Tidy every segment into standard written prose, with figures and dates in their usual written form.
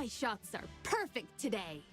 My shots are perfect today.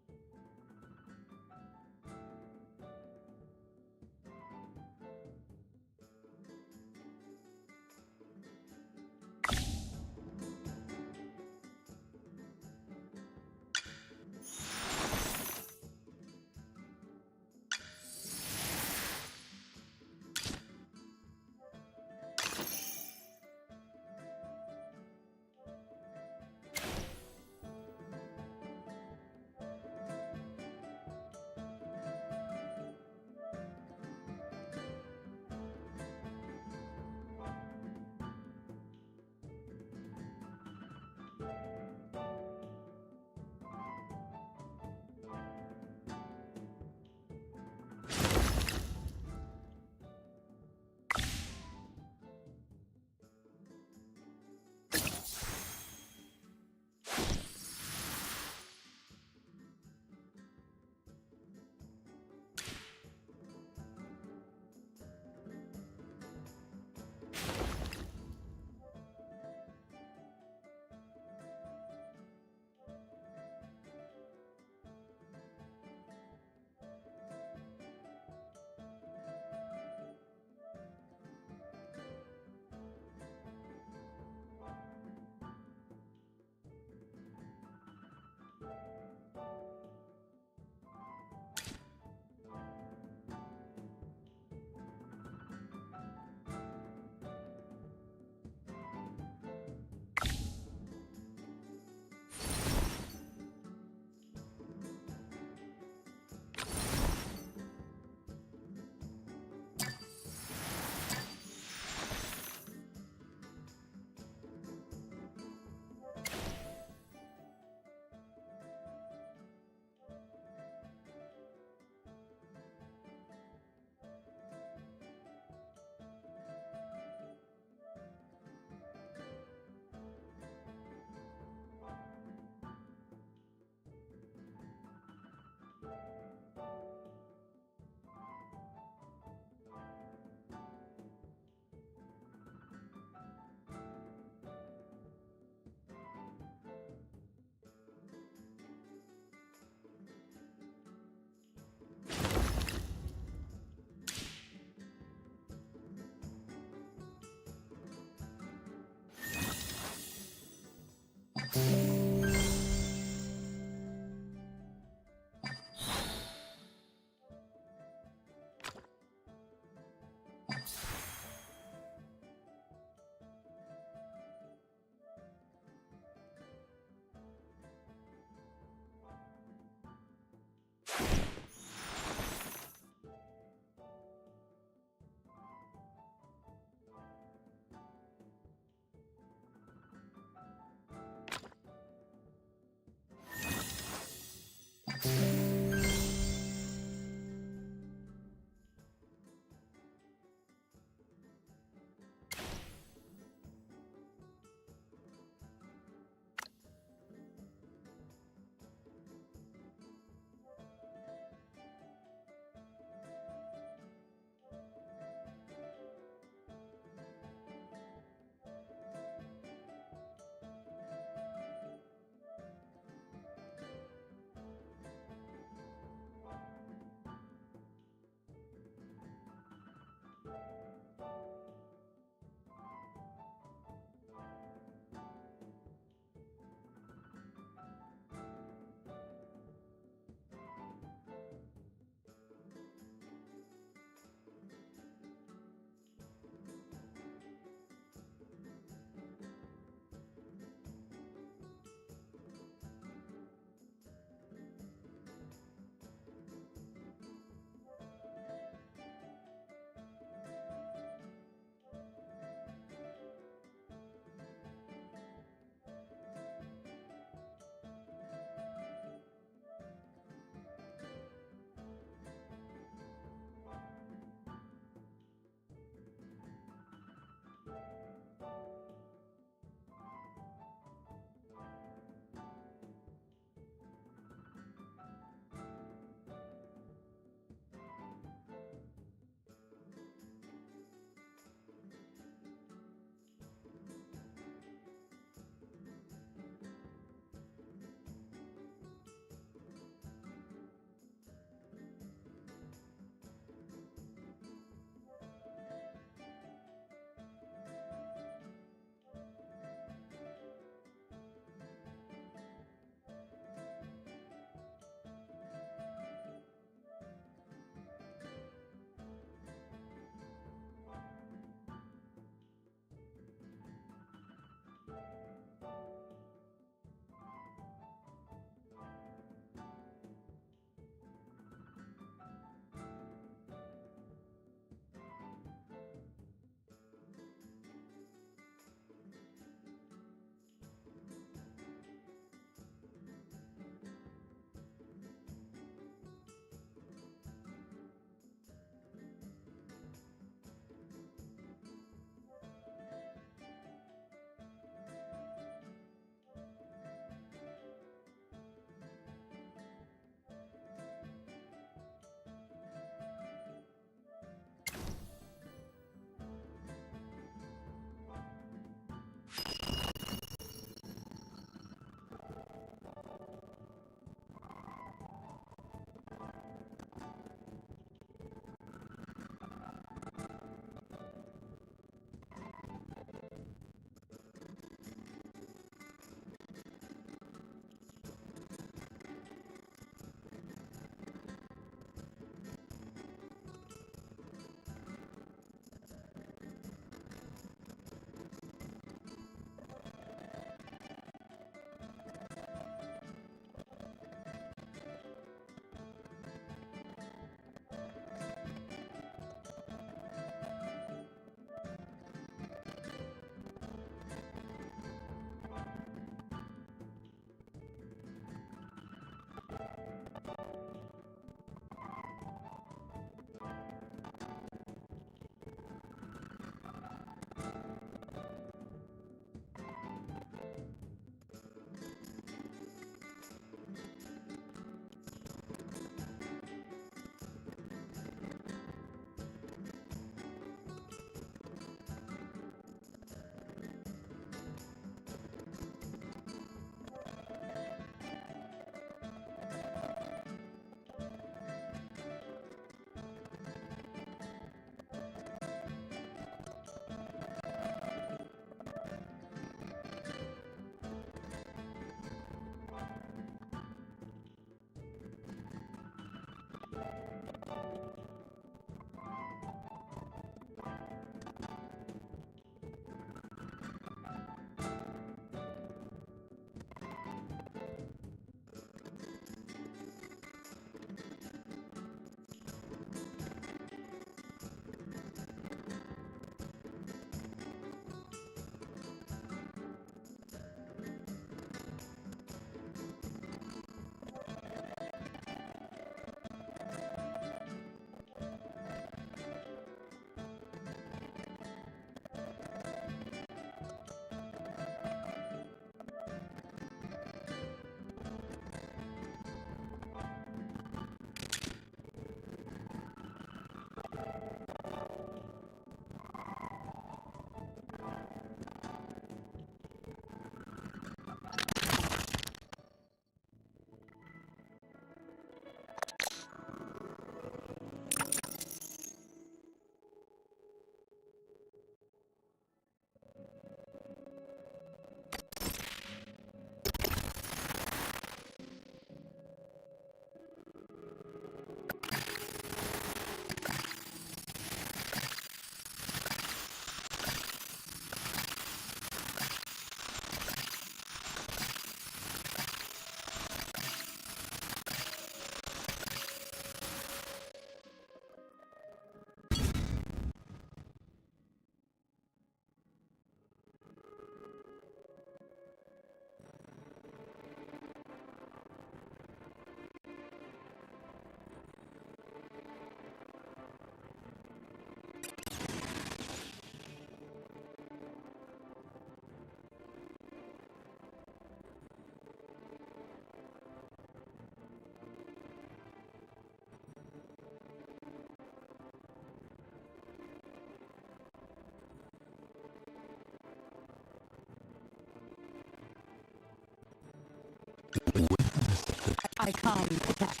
I come to protect.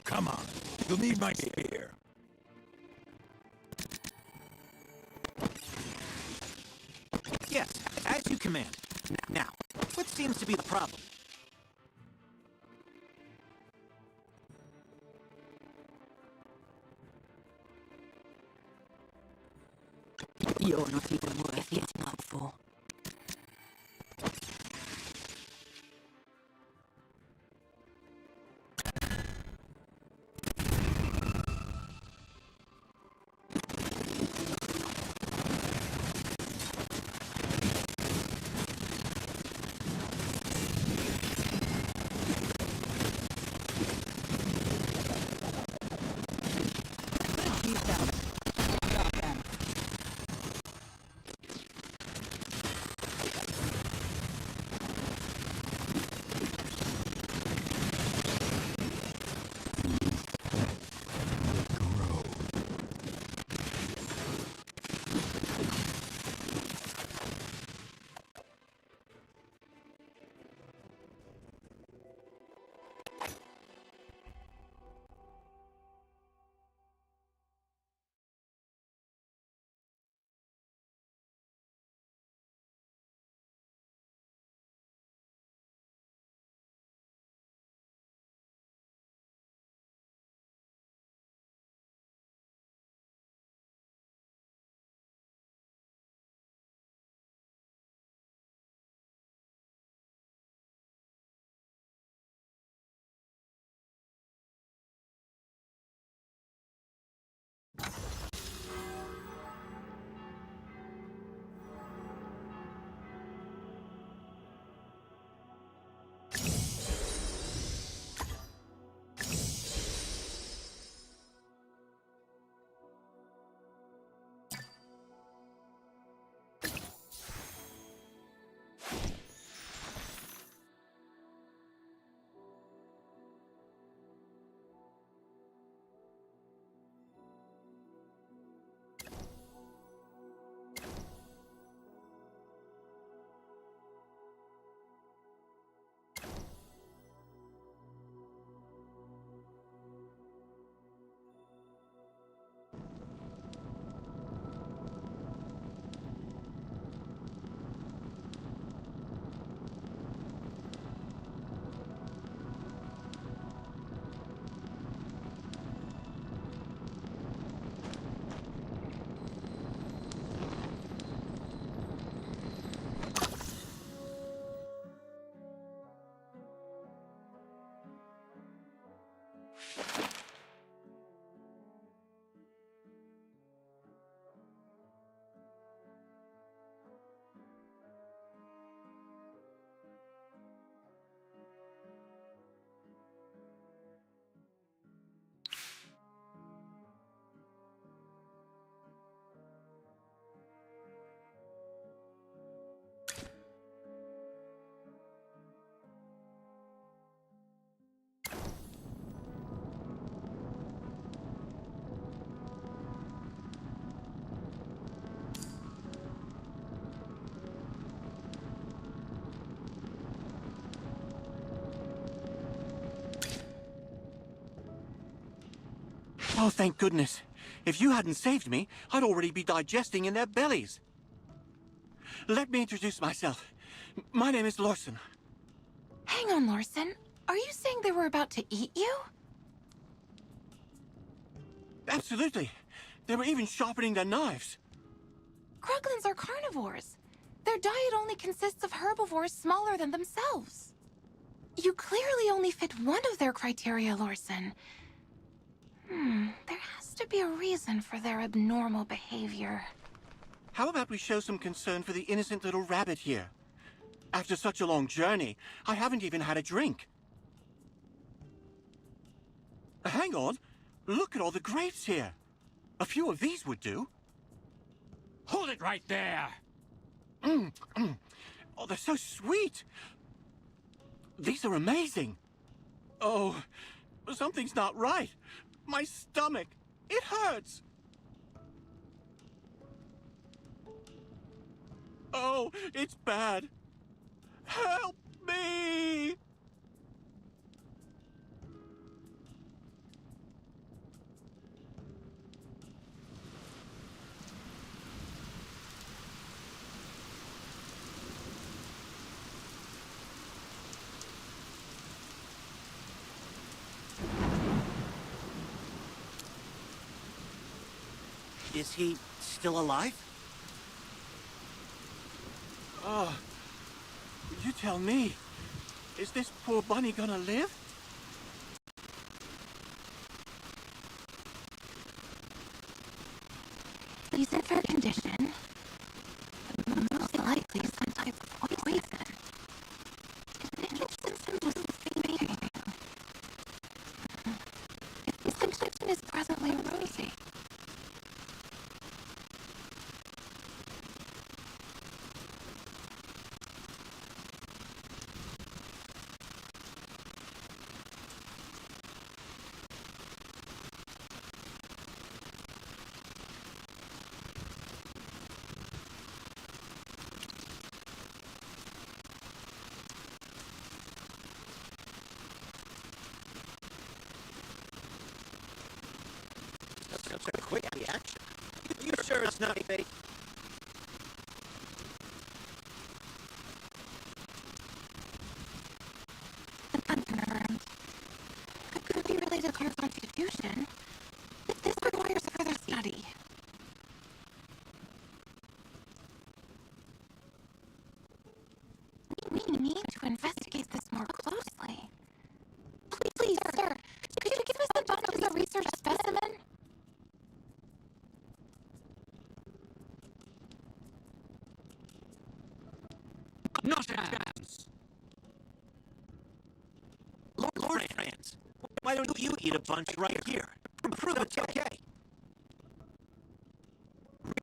Come on, you'll need my spear. Yes, as you command. Now, what seems to be the problem? You're not even worth getting up for. He's down. Got them. Oh, thank goodness. If you hadn't saved me, I'd already be digesting in their bellies. Let me introduce myself. My name is Larson. Hang on, Larson. Are you saying they were about to eat you? Absolutely. They were even sharpening their knives. Kruglins are carnivores. Their diet only consists of herbivores smaller than themselves. You clearly only fit one of their criteria, Larson. There has to be a reason for their abnormal behavior. How about we show some concern for the innocent little rabbit here? After such a long journey, I haven't even had a drink. Hang on. Look at all the grapes here. A few of these would do. Hold it! it right there! Oh, they're so sweet. These are amazing. Oh, something's not right. My stomach, it hurts. Oh, it's bad. Help me! Is he still alive? Oh, you tell me. Is this poor bunny gonna live? He's in fair condition. Most likely some type of poison. His symptoms are fading. His complexion is presently rosy. That's a quick reaction. You sure it's not fake? Unconfirmed. It could be related to our constitution. This requires further study. We need to investigate this more closely. Please, sir, could you give us a bunch of the research specimen? Not a chance! Lord Franz, why don't you eat a bunch right here? Prove it's okay.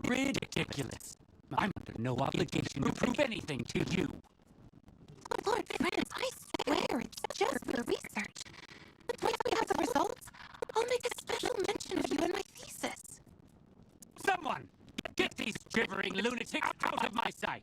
Ridiculous. I'm under no obligation to prove anything to you. Lord Franz, I swear it's just for research. Once we have the results, I'll make a special mention of you in my thesis. Someone! Get these gibbering lunatics out of my sight!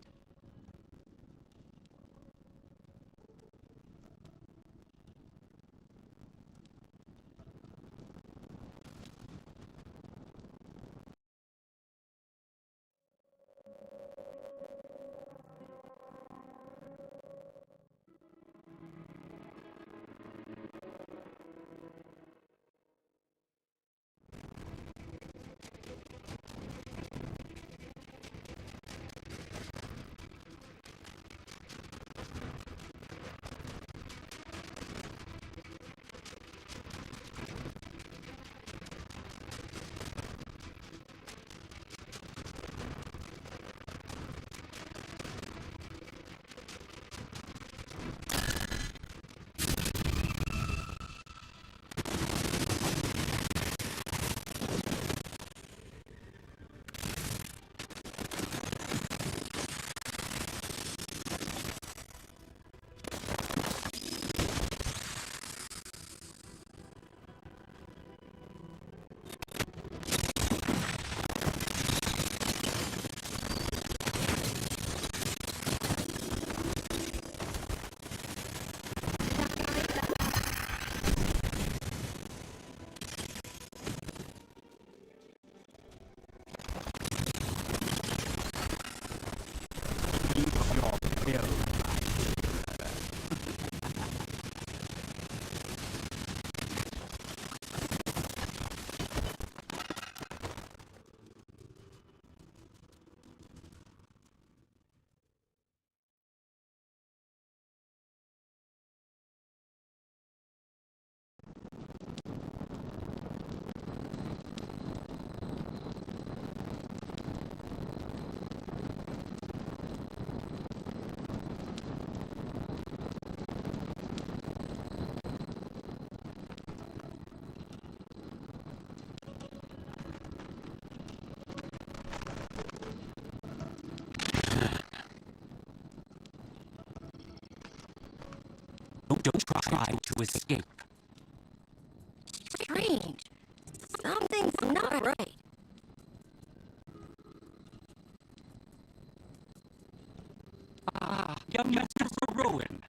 tried to escape. Strange. Something's not right. Young Master Ruin.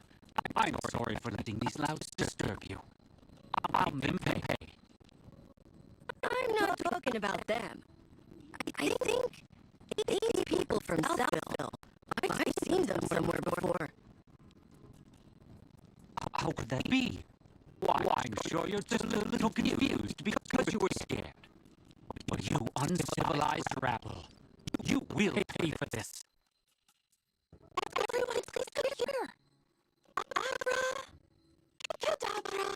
I'm sorry for letting these louds disturb you. I'll them pay. I'm not talking about them. I think these people from Southville. I've seen them somewhere before. How could that be? Why, I'm sure you're just a little confused because you were scared. But you uncivilized rabble, you will pay for this. Everyone, please come here. Abra, cadabra.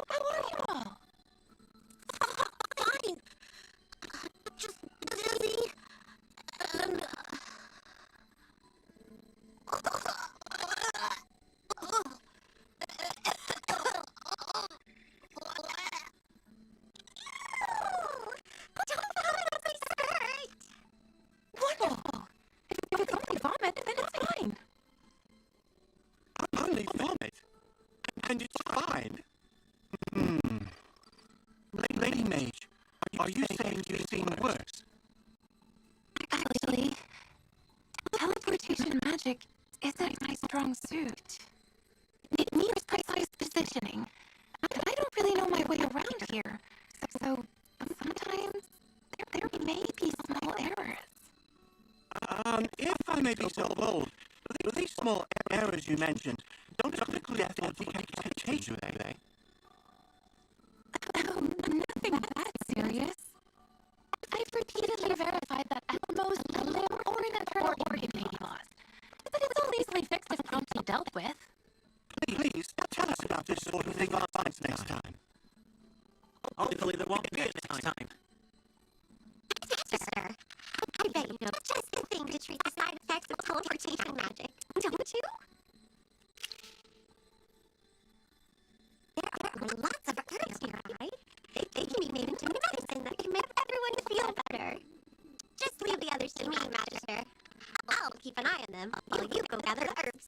How are you all? Fine. Just busy. And... Wonderful. If it's only vomit, then it's fine. Only vomit? And it's fine? Lady Mage, are you saying you've seen worse? Actually, teleportation magic isn't my strong suit. It needs precise positioning. And I don't really know my way around here. So sometimes there may be small errors. If I may be so bold, these small errors you mentioned don't typically decapitate you, do they? Nothing that serious. I've repeatedly verified that at most a limb or an internal organ may be lost. But it's all easily fixed if promptly dealt with. Please, tell us about this sort of thing next time. Hopefully there won't be this time. Sir, I bet you know just the thing to treat the side effects of teleportation magic, don't you? There are lots of herbs nearby. They can be made into medicine that can make everyone feel better. Just leave the others to me, Magister. I'll keep an eye on them while you go gather the herbs.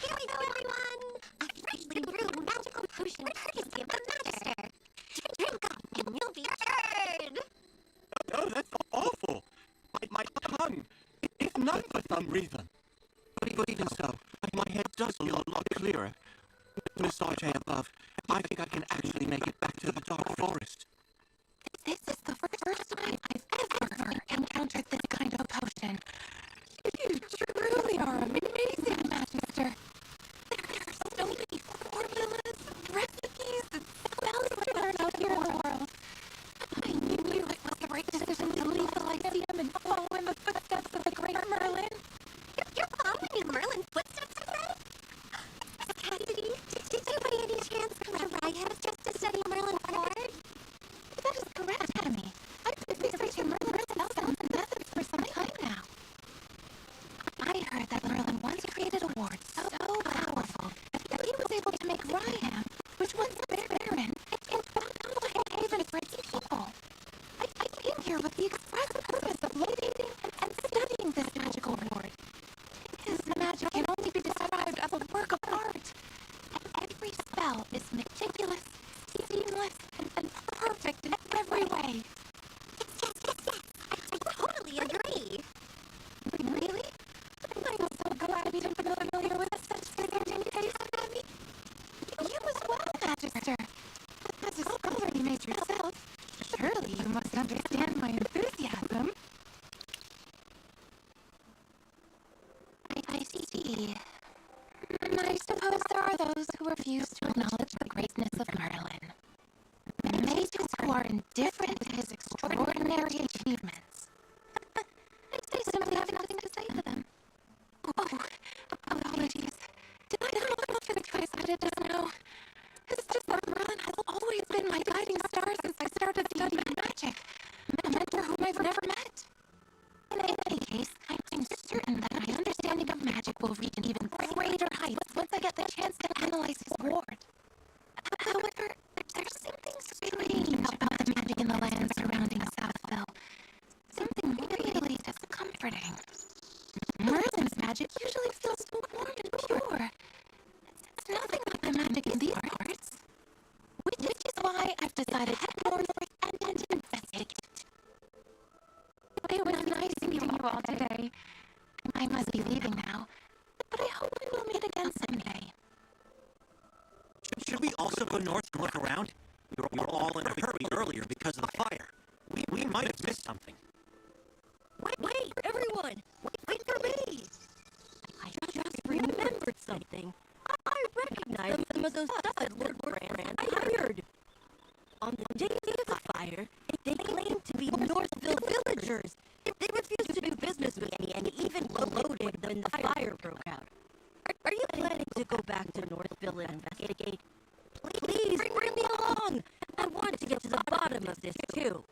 Here we go, everyone! A freshly brewed magical potion courtesy of the Magister. Drink up and you'll be cured! Oh, that's awful. My tongue. It's none for some reason. But even so, my head does feel a lot clearer. Miss Arche above, I think I can actually make it back to the Dark Forest. This is the first time I've ever encountered this kind of potion. You truly are amazing, Magister. There are so many formulas, recipes, and spells to learn out here in the world. I knew it was the right decision to leave the Lyceum and follow in the footsteps of the great Merlin. You're following in Merlin's footsteps, I bet? Cassidy, did you by any chance come to Raghead just to study Merlin Ford? That is correct, Tammy. I've been researching Merlin's spells and methods for some time now. I heard that Merlin once created a ward so powerful that he was able to make Ryham, which once barren, into a haven for its people. I came here with the express purpose of locating and studying this magical ward. His magic can only be described as a work of art. And every spell is meticulous, seamless, and perfect in every way. Yes. I totally agree. Really? I'm so Surely you must understand my enthusiasm. I see. And I suppose there are those who refuse to acknowledge the greatness of Merlin. And they too who are indifferent to his extraordinary achievements. I simply have nothing to say to them. Oh, apologies. Did I not look to the choice I did just now? It's just that Merlin has always been my guiding star since I started studying magic. A mentor whom I've never met. In any case, I'm certain that my understanding of magic will reach an even greater heights once I get the chance to analyze his ward. However, there's something strange about the magic in the land surrounding Southville. Something really discomforting. Merlin's magic usually feels so warm and pure. It's nothing like the magic in these parts. Which is why I've decided to head north and investigate. It was nice meeting you all today. I must be leaving now, but I hope we will meet again someday. Should we also go north and look around? We were all in a hurry earlier because of the fire. We might have missed something. Wait, everyone! Wait for me! I just remembered something. I recognize some of those studs Lord Brand hired. On the day of the fire, they claimed to be Northville villagers. They refused to do business with me and even gloated when the fire broke out. Are you planning to go back to Northville and investigate? Please, bring me along! I want to get to the bottom of this, too.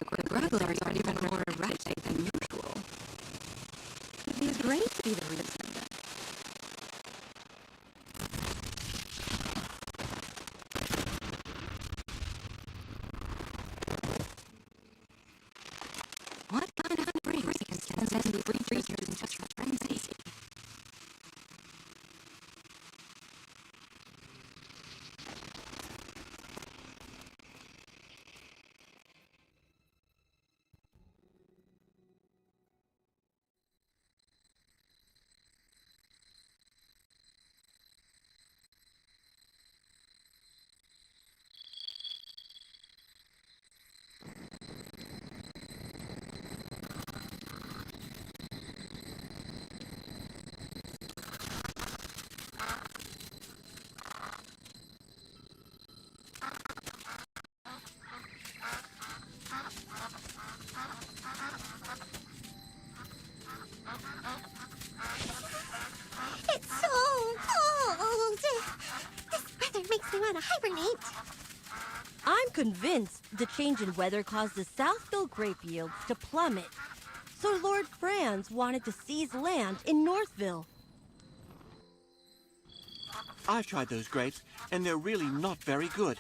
The growlers are even more erratic than usual. Could these grapes be the reason? What kind of breeze can send these creatures into such a frenzy? It's so cold. This weather makes me want to hibernate. I'm convinced the change in weather caused the Southville grape yields to plummet. So Lord Franz wanted to seize land in Northville. I've tried those grapes, and they're really not very good.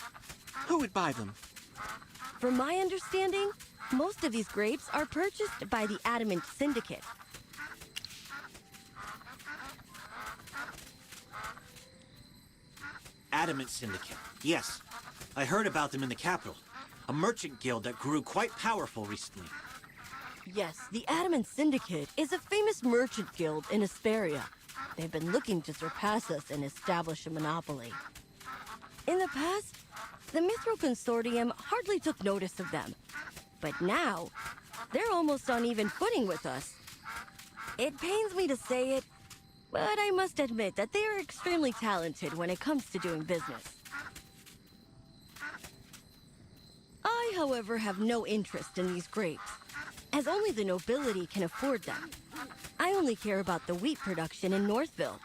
Who would buy them? From my understanding, most of these grapes are purchased by the Adamant Syndicate. Adamant Syndicate. Yes. I heard about them in the capital. A merchant guild that grew quite powerful recently. Yes, the Adamant Syndicate is a famous merchant guild in Asperia. They've been looking to surpass us and establish a monopoly. In the past, the Mithril Consortium hardly took notice of them. But now, they're almost on even footing with us. It pains me to say it, but I must admit that they are extremely talented when it comes to doing business. I, however, have no interest in these grapes, as only the nobility can afford them. I only care about the wheat production in Northville.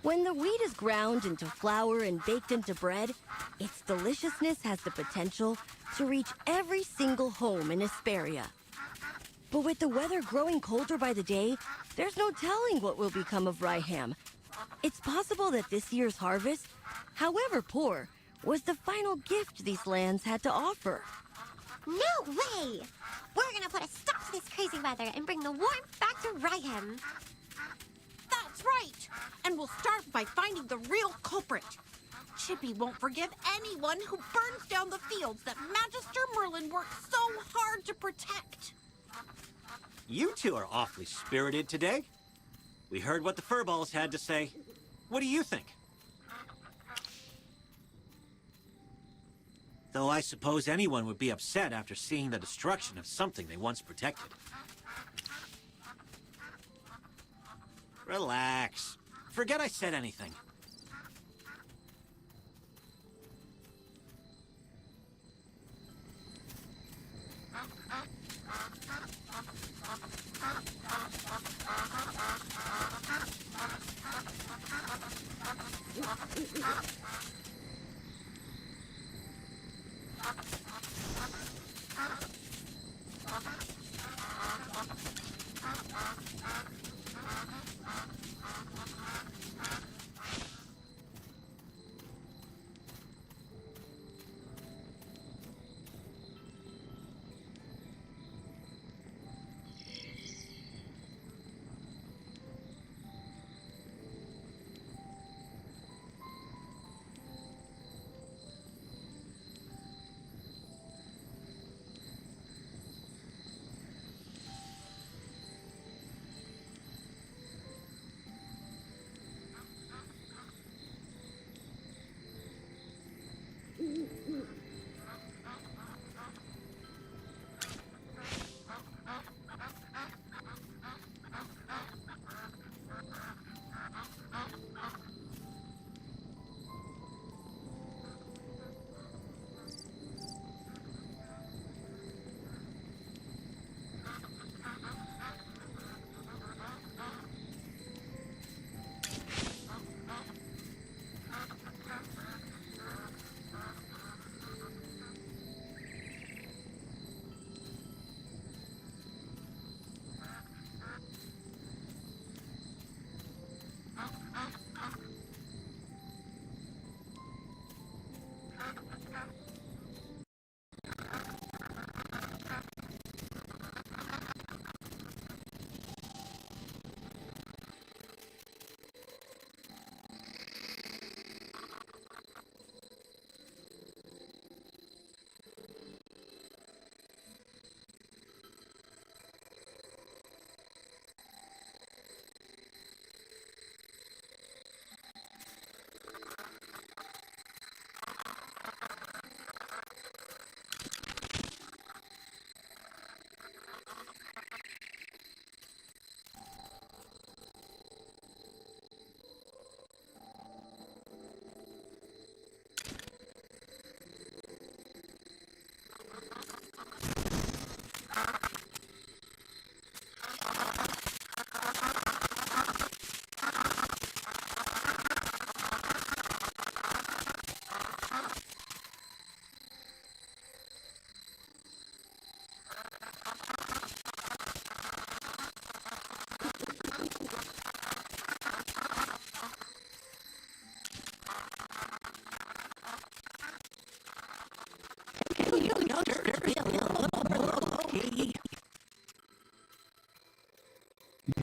When the wheat is ground into flour and baked into bread, its deliciousness has the potential to reach every single home in Hesperia. But with the weather growing colder by the day, there's no telling what will become of Ryham. It's possible that this year's harvest, however poor, was the final gift these lands had to offer. No way! We're gonna put a stop to this crazy weather and bring the warmth back to Ryham. That's right! And we'll start by finding the real culprit. Chippy won't forgive anyone who burns down the fields that Magister Merlin worked so hard to protect. You two are awfully spirited today. We heard what the furballs had to say. What do you think? Though I suppose anyone would be upset after seeing the destruction of something they once protected. Relax. Forget I said anything.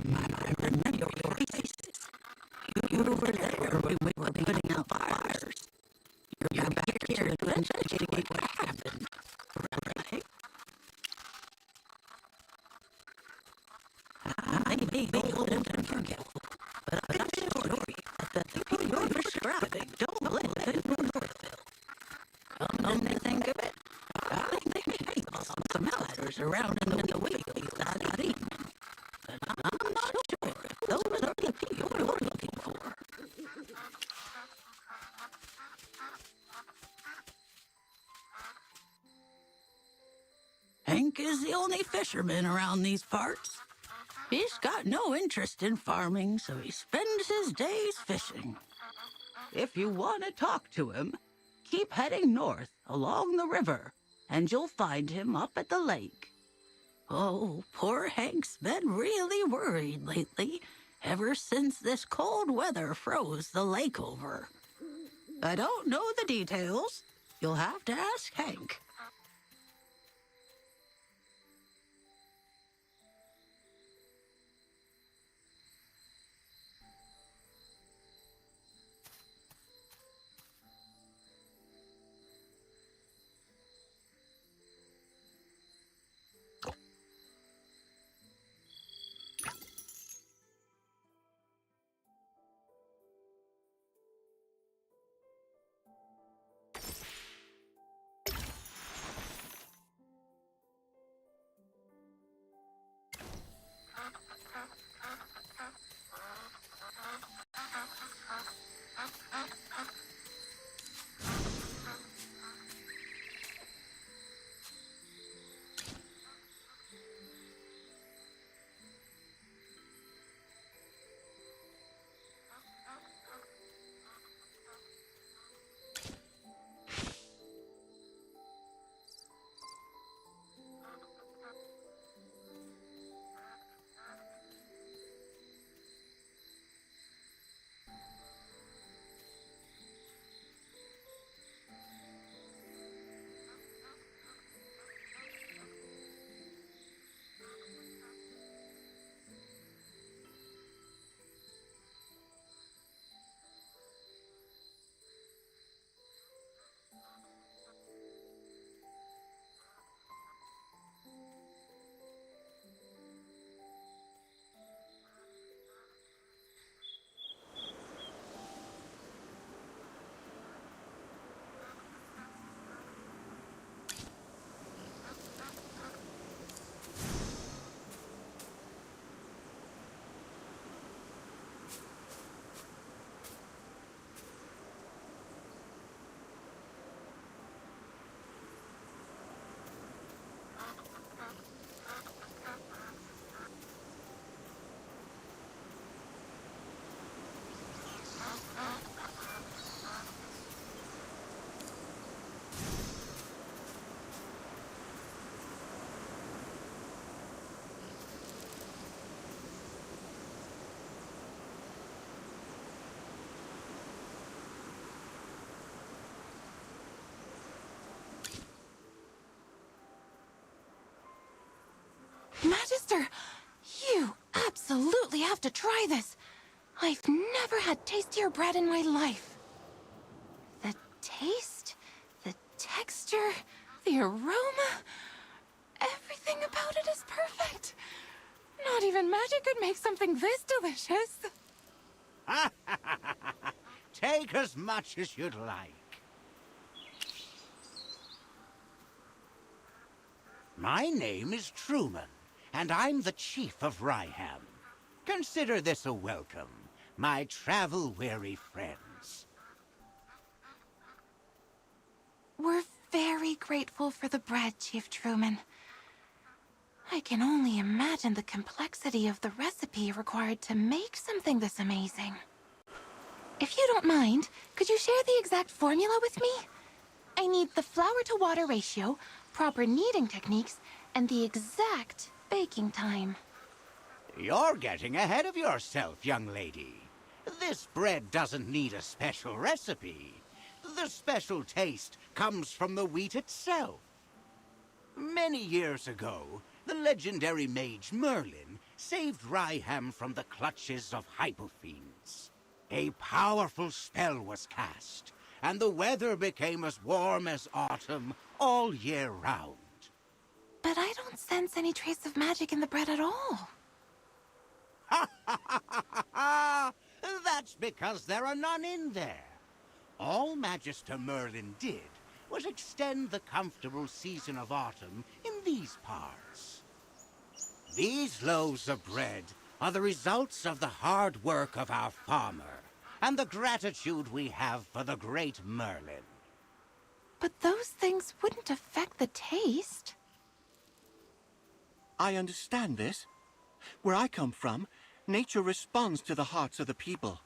I remember your faces. You were there when we were putting out fires. You're back here to investigate what happened, right? I may be old and forgetful, but I can assure you that the people you're describing don't live in Northville. Come to think of it, I think they may have some outsiders around in the wheat that evening. And I'm not sure if those are the people you're looking for. Hank is the only fisherman around these parts. He's got no interest in farming, so he spends his days fishing. If you want to talk to him, keep heading north along the river, and you'll find him up at the lake. Oh, poor Hank's been really worried lately, ever since this cold weather froze the lake over. I don't know the details. You'll have to ask Hank. Magister, you absolutely have to try this. I've never had tastier bread in my life. The taste, the texture, the aroma, everything about it is perfect. Not even magic could make something this delicious. Take as much as you'd like. My name is Truman, and I'm the chief of Ryham. Consider this a welcome, my travel-weary friends. We're very grateful for the bread, Chief Truman. I can only imagine the complexity of the recipe required to make something this amazing. If you don't mind, could you share the exact formula with me? I need the flour-to-water ratio, proper kneading techniques, and the exact baking time. You're getting ahead of yourself, young lady. This bread doesn't need a special recipe. The special taste comes from the wheat itself. Many years ago, the legendary mage Merlin saved Ryham from the clutches of hypofiends. A powerful spell was cast, and the weather became as warm as autumn all year round. But I don't sense any trace of magic in the bread at all. That's because there are none in there. All Magister Merlin did was extend the comfortable season of autumn in these parts. These loaves of bread are the results of the hard work of our farmer and the gratitude we have for the great Merlin. But those things wouldn't affect the taste. I understand this. Where I come from, nature responds to the hearts of the people.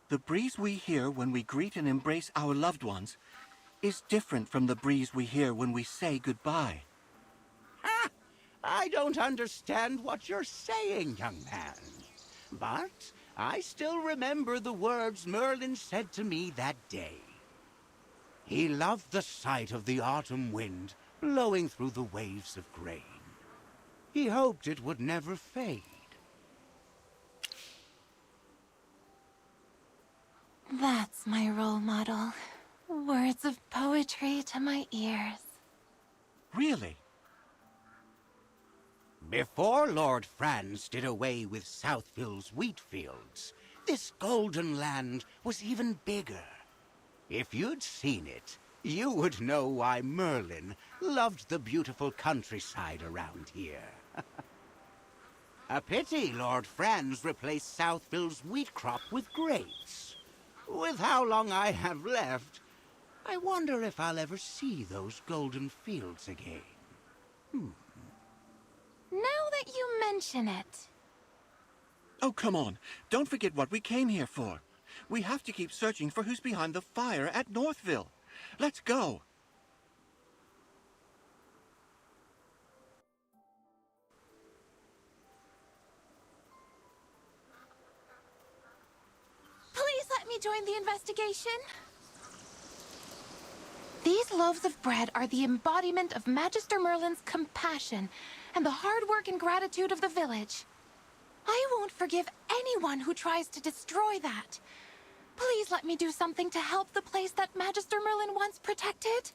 The breeze we hear when we greet and embrace our loved ones is different from the breeze we hear when we say goodbye. Ha! I don't understand what you're saying, young man. But I still remember the words Merlin said to me that day. He loved the sight of the autumn wind blowing through the waves of grain. He hoped it would never fade. That's my role model. Words of poetry to my ears. Really? Before Lord Franz did away with Southville's wheat fields, this golden land was even bigger. If you'd seen it, you would know why Merlin loved the beautiful countryside around here. A pity Lord Franz replaced Southville's wheat crop with grapes. With how long I have left, I wonder if I'll ever see those golden fields again. Now that you mention it. Oh, come on. Don't forget what we came here for. We have to keep searching for who's behind the fire at Northville. Let's go. Please let me join the investigation. These loaves of bread are the embodiment of Magister Merlin's compassion and the hard work and gratitude of the village. I won't forgive anyone who tries to destroy that. Please let me do something to help the place that Magister Merlin once protected.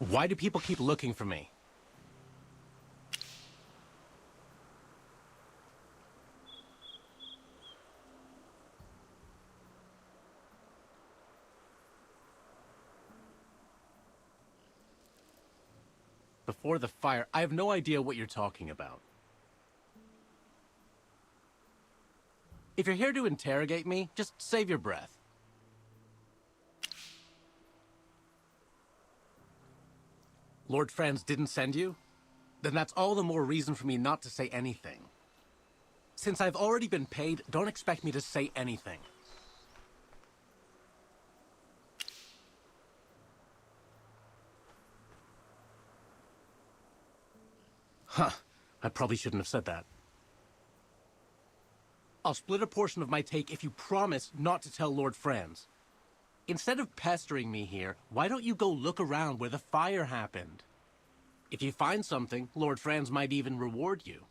Why do people keep looking for me? Before the fire, I have no idea what you're talking about. If you're here to interrogate me, just save your breath. Lord Franz didn't send you? Then that's all the more reason for me not to say anything. Since I've already been paid, don't expect me to say anything. Huh. I probably shouldn't have said that. I'll split a portion of my take if you promise not to tell Lord Franz. Instead of pestering me here, why don't you go look around where the fire happened? If you find something, Lord Franz might even reward you.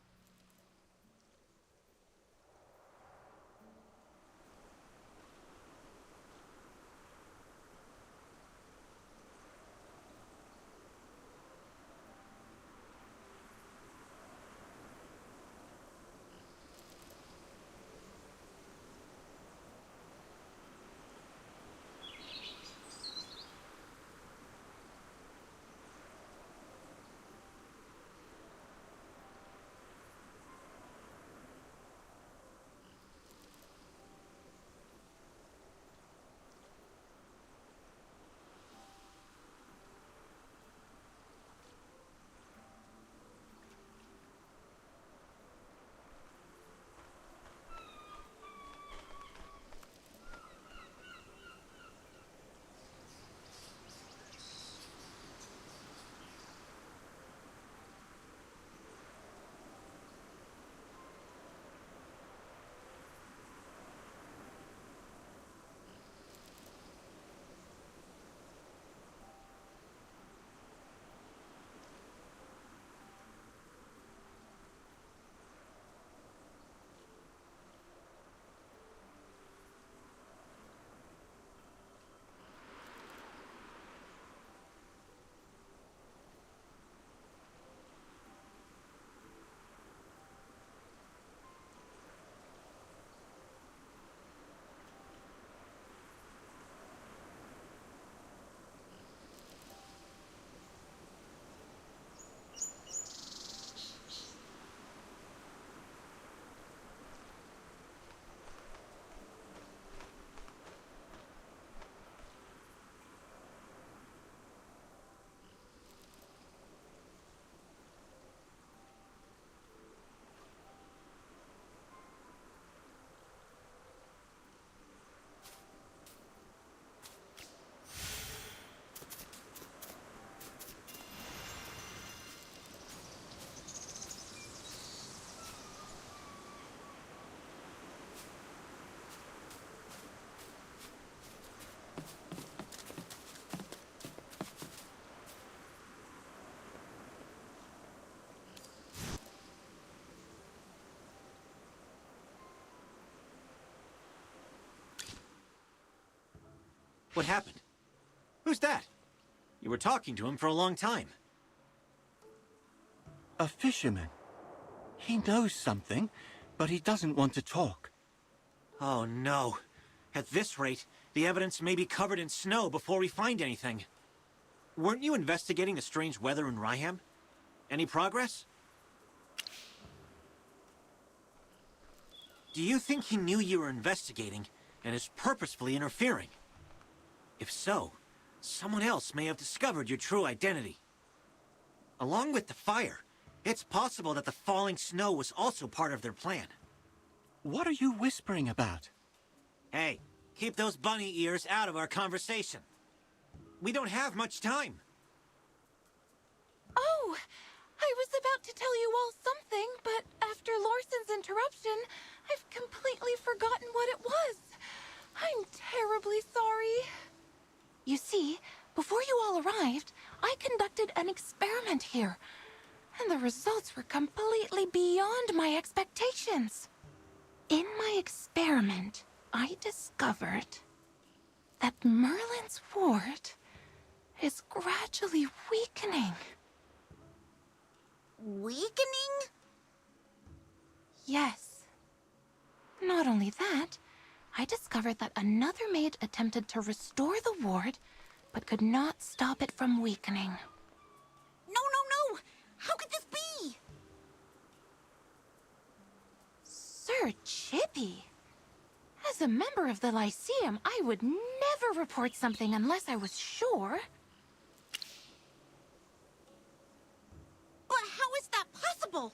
What happened? Who's that? You were talking to him for a long time. A fisherman. He knows something, but he doesn't want to talk. Oh no. At this rate, the evidence may be covered in snow before we find anything. Weren't you investigating the strange weather in Ryham? Any progress? Do you think he knew you were investigating and is purposefully interfering? If so, someone else may have discovered your true identity. Along with the fire, it's possible that the falling snow was also part of their plan. What are you whispering about? Hey, keep those bunny ears out of our conversation. We don't have much time. Oh, I was about to tell you all something, but after Larson's interruption, I've completely forgotten what it was. I'm terribly sorry. You see, before you all arrived, I conducted an experiment here, and the results were completely beyond my expectations. In my experiment, I discovered that Merlin's ward is gradually weakening. Weakening? Yes. Not only that, I discovered that another maid attempted to restore the ward, but could not stop it from weakening. No, no, Dear Chippy. As a member of the Lyceum, I would never report something unless I was sure. But how is that possible?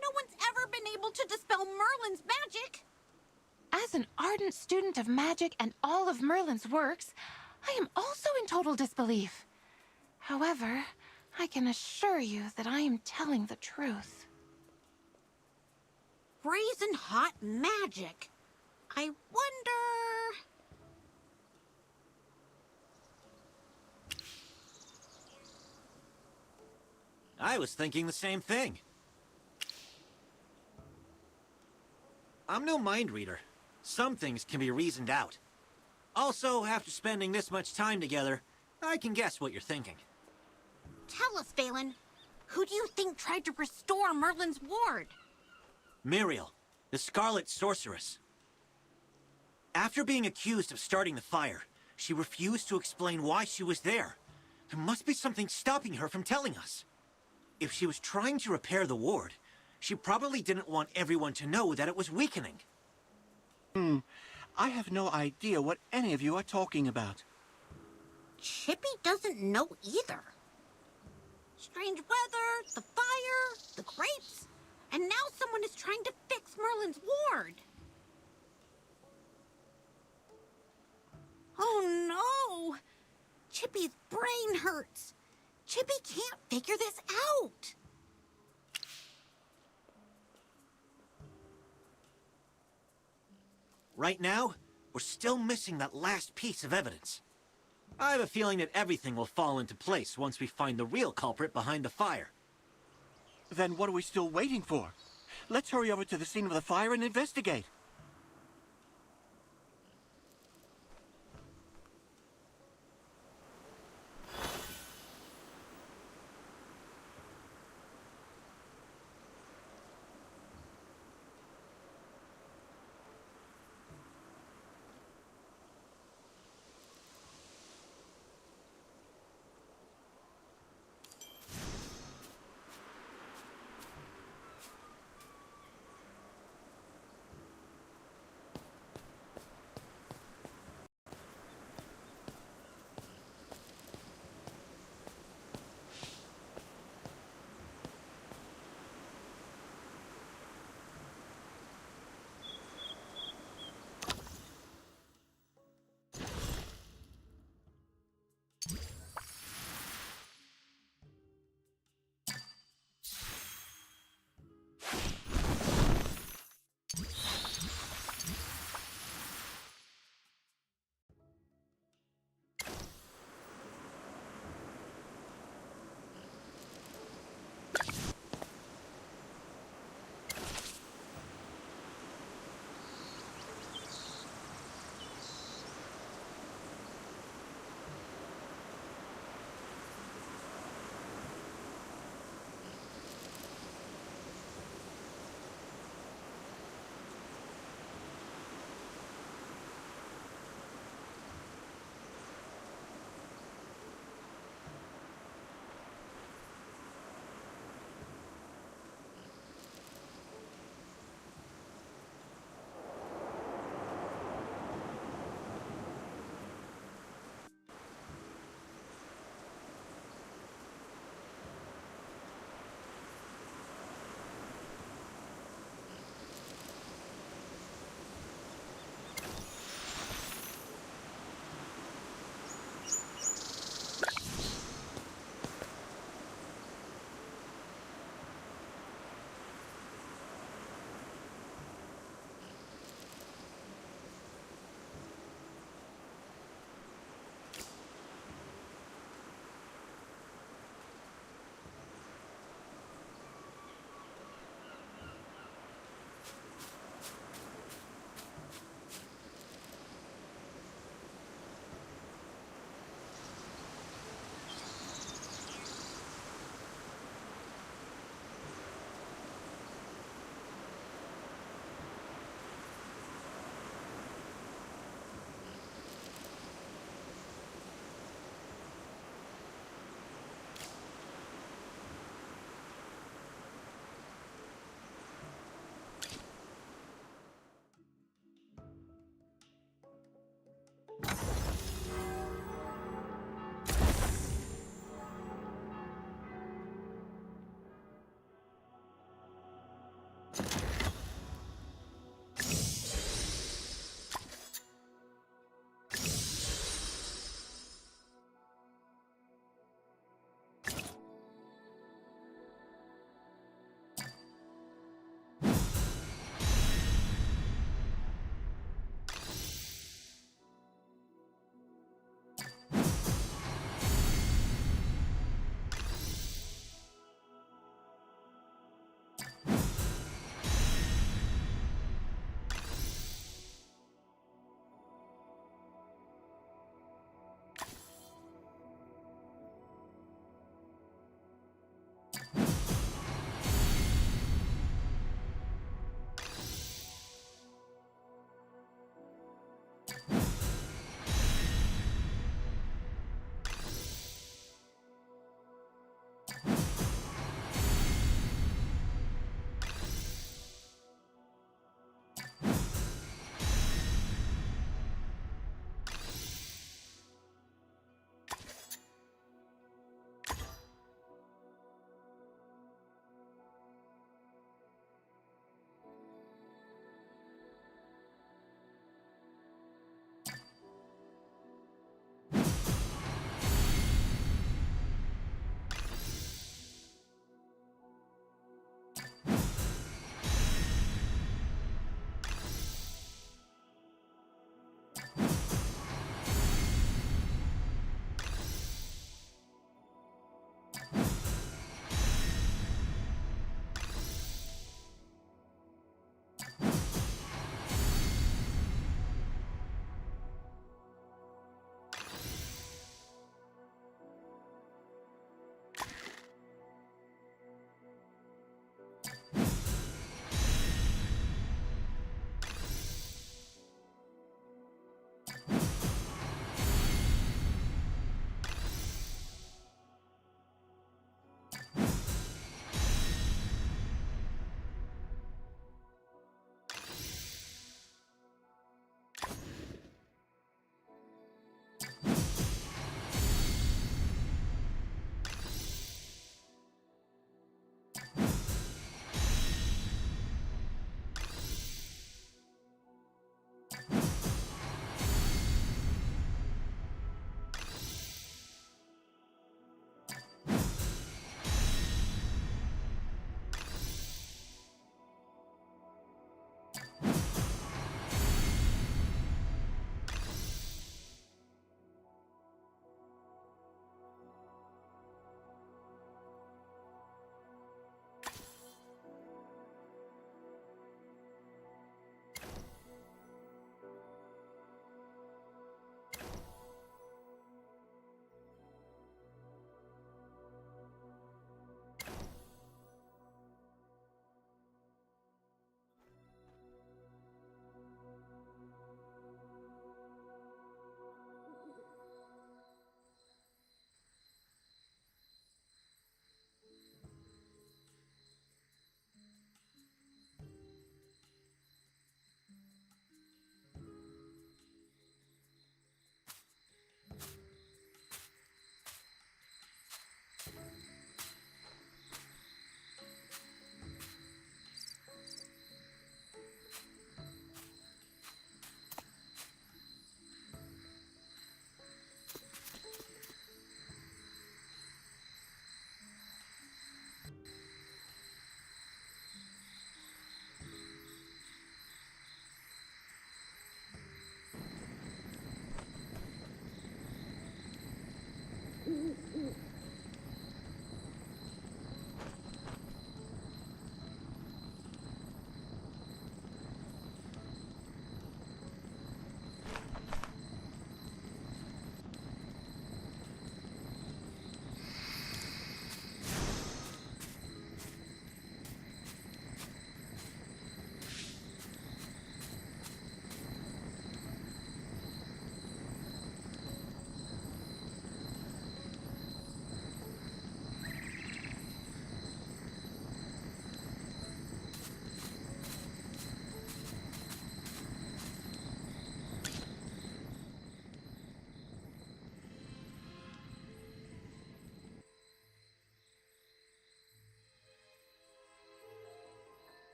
No one's ever been able to dispel Merlin's magic. As an ardent student of magic and all of Merlin's works, I am also in total disbelief. However, I can assure you that I am telling the truth. Brazen hot magic. I wonder... I was thinking the same thing. I'm no mind reader. Some things can be reasoned out. Also, after spending this much time together, I can guess what you're thinking. Tell us, Valen. Who do you think tried to restore Merlin's ward? Muriel, the Scarlet Sorceress. After being accused of starting the fire, she refused to explain why she was there. There must be something stopping her from telling us. If she was trying to repair the ward, she probably didn't want everyone to know that it was weakening. I have no idea what any of you are talking about. Chippy doesn't know either. Strange weather, the fire, the grapes, and now someone is trying to fix Merlin's ward. Oh no! Chippy's brain hurts. Chippy can't figure this out. Right now, we're still missing that last piece of evidence. I have a feeling that everything will fall into place once we find the real culprit behind the fire. Then what are we still waiting for? Let's hurry over to the scene of the fire and investigate.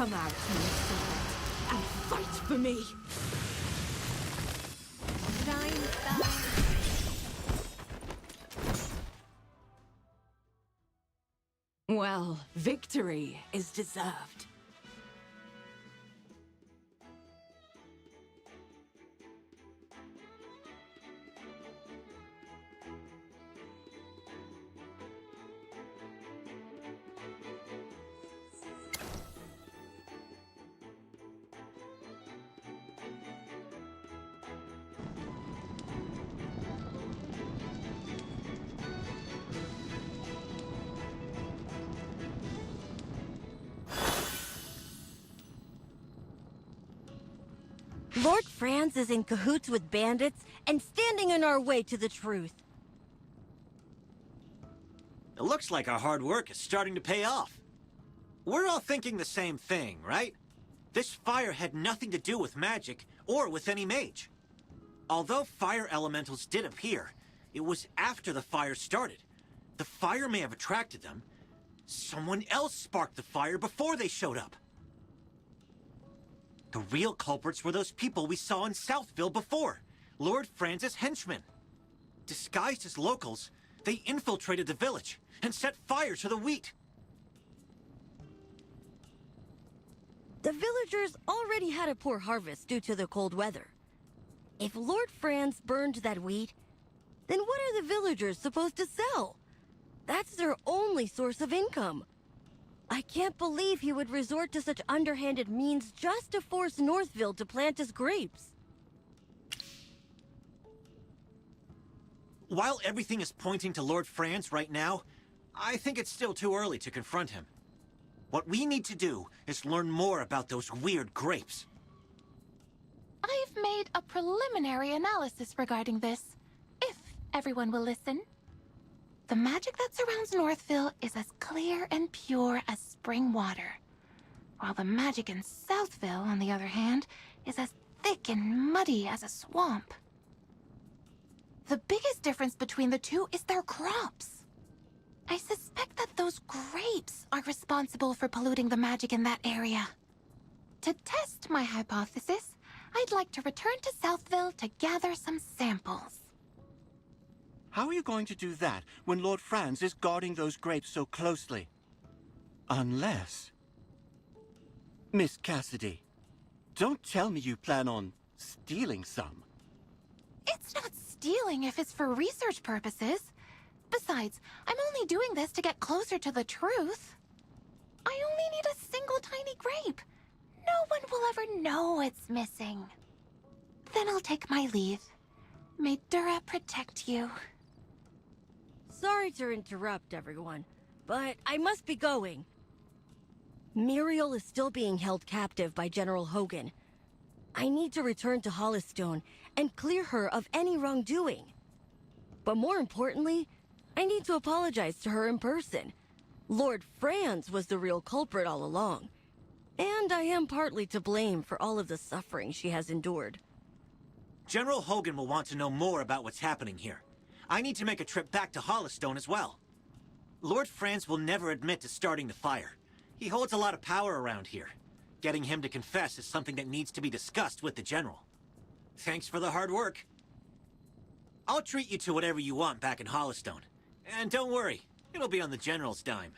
Come out, Minnesota, and fight for me! Well, victory is deserved. Lord Franz is in cahoots with bandits and standing in our way to the truth. It looks like our hard work is starting to pay off. We're all thinking the same thing, right? This fire had nothing to do with magic or with any mage. Although fire elementals did appear, it was after the fire started. The fire may have attracted them. Someone else sparked the fire before they showed up. The real culprits were those people we saw in Southville before, Lord Franz's henchmen. Disguised as locals, they infiltrated the village and set fire to the wheat. The villagers already had a poor harvest due to the cold weather. If Lord Franz burned that wheat, then what are the villagers supposed to sell? That's their only source of income. I can't believe he would resort to such underhanded means just to force Northville to plant his grapes. While everything is pointing to Lord Franz right now, I think it's still too early to confront him. What we need to do is learn more about those weird grapes. I've made a preliminary analysis regarding this, if everyone will listen. The magic that surrounds Northville is as clear and pure as spring water, while the magic in Southville, on the other hand, is as thick and muddy as a swamp. The biggest difference between the two is their crops. I suspect that those grapes are responsible for polluting the magic in that area. To test my hypothesis, I'd like to return to Southville to gather some samples. How are you going to do that when Lord Franz is guarding those grapes so closely? Unless... Miss Cassidy, don't tell me you plan on stealing some. It's not stealing if it's for research purposes. Besides, I'm only doing this to get closer to the truth. I only need a single tiny grape. No one will ever know it's missing. Then I'll take my leave. May Dura protect you. Sorry to interrupt, everyone, but I must be going. Muriel is still being held captive by General Hogan. I need to return to Hollistone and clear her of any wrongdoing. But more importantly, I need to apologize to her in person. Lord Franz was the real culprit all along, and I am partly to blame for all of the suffering she has endured. General Hogan will want to know more about what's happening here. I need to make a trip back to Hollistone as well. Lord Franz will never admit to starting the fire. He holds a lot of power around here. Getting him to confess is something that needs to be discussed with the General. Thanks for the hard work. I'll treat you to whatever you want back in Hollistone. And don't worry, it'll be on the General's dime.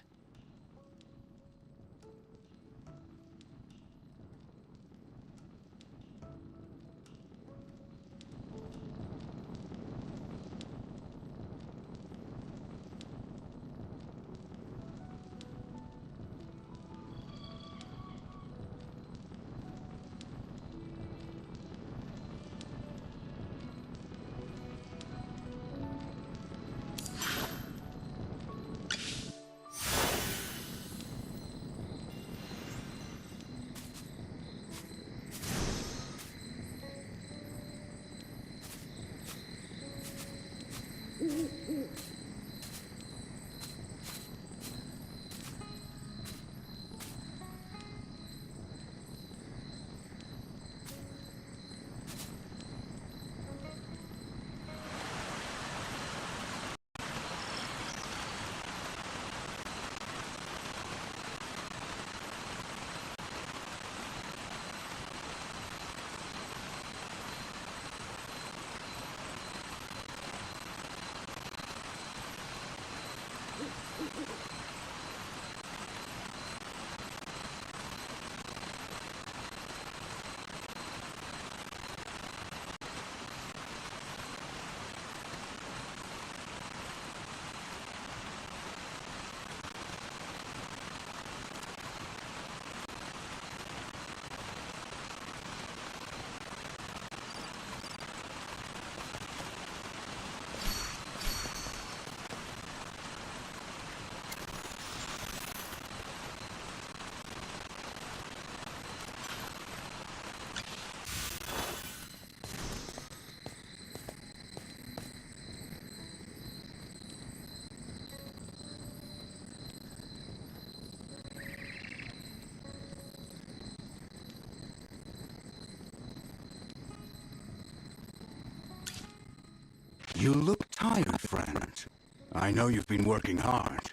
You look tired, friend. I know you've been working hard.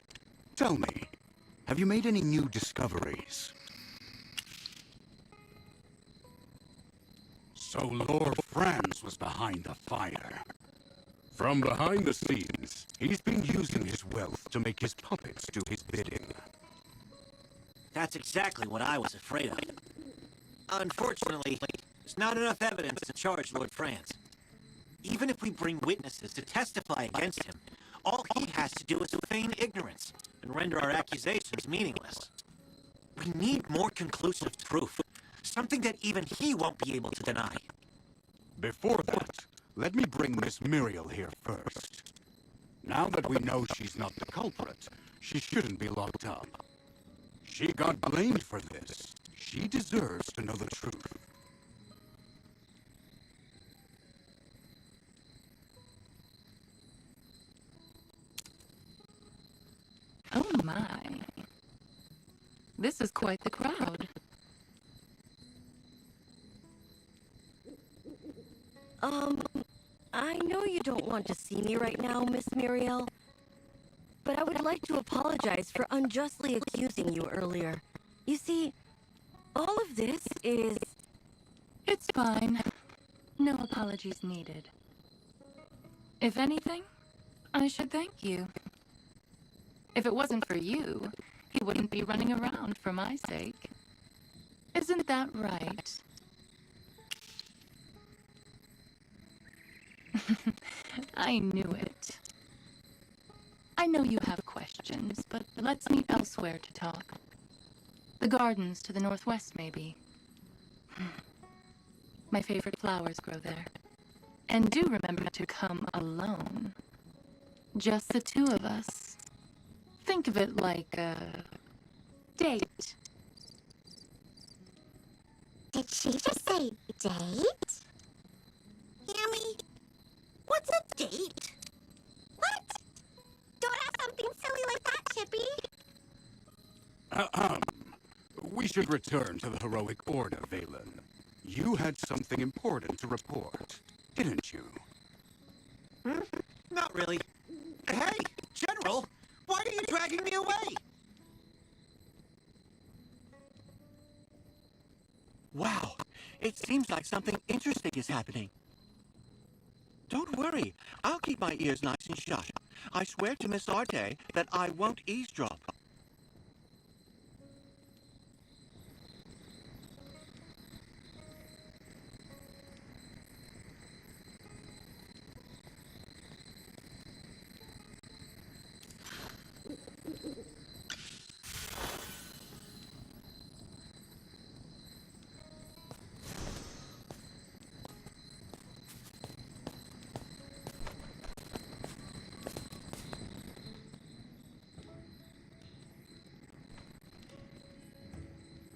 Tell me, have you made any new discoveries? So Lord Franz was behind the fire. From behind the scenes, he's been using his wealth to make his puppets do his bidding. That's exactly what I was afraid of. Unfortunately, there's not enough evidence to charge Lord Franz. Even if we bring witnesses to testify against him, all he has to do is feign ignorance and render our accusations meaningless. We need more conclusive proof, something that even he won't be able to deny. Before that, let me bring Miss Muriel here first. Now that we know she's not the culprit, she shouldn't be locked up. She got blamed for this. She deserves to know the truth. Oh my. This is quite the crowd. I know you don't want to see me right now, Miss Muriel, but I would like to apologize for unjustly accusing you earlier. You see, all of this is... It's fine. No apologies needed. If anything, I should thank you. If it wasn't for you, he wouldn't be running around for my sake. Isn't that right? I knew it. I know you have questions, but let's meet elsewhere to talk. The gardens to the northwest, maybe. My favorite flowers grow there. And do remember to come alone. Just the two of us. Think of it like a date. Did she just say date? Yummy. What's a date? What? Don't ask something silly like that, Chippy. We should return to the heroic order, Valen. You had something important to report, didn't you? Not really. Hey, General, why are you dragging me away? Wow, it seems like something interesting is happening. Don't worry, I'll keep my ears nice and shut. I swear to Miss Arte that I won't eavesdrop.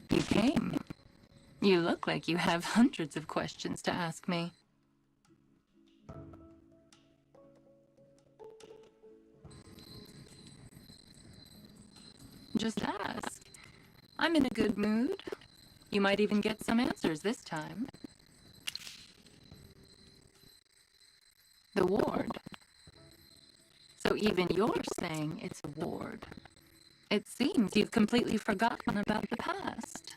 You came. You look like you have hundreds of questions to ask me. Just ask. I'm in a good mood. You might even get some answers this time. The ward. So even you're saying it's a ward. It seems you've completely forgotten about the past.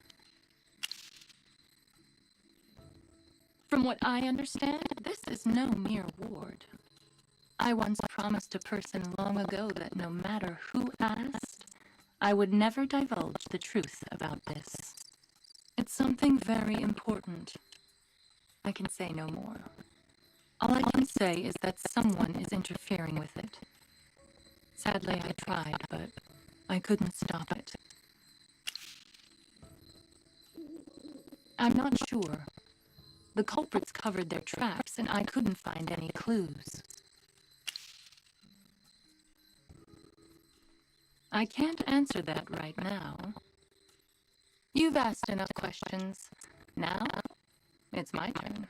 From what I understand, this is no mere ward. I once promised a person long ago that no matter who asked, I would never divulge the truth about this. It's something very important. I can say no more. All I can say is that someone is interfering with it. Sadly, I tried, but I couldn't stop it. I'm not sure. The culprits covered their tracks, and I couldn't find any clues. I can't answer that right now. You've asked enough questions. Now, it's my turn.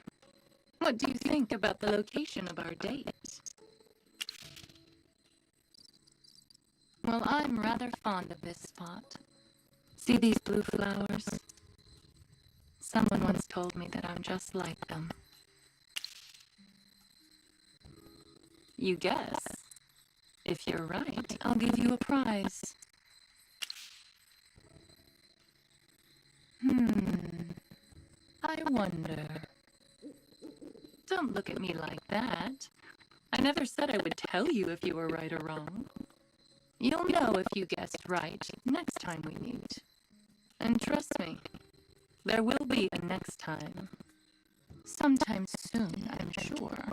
What do you think about the location of our date? Well, I'm rather fond of this spot. See these blue flowers? Someone once told me that I'm just like them. You guess. If you're right, I'll give you a prize. I wonder. Don't look at me like that. I never said I would tell you if you were right or wrong. You'll know if you guessed right next time we meet. And trust me, there will be a next time. Sometime soon, I'm sure.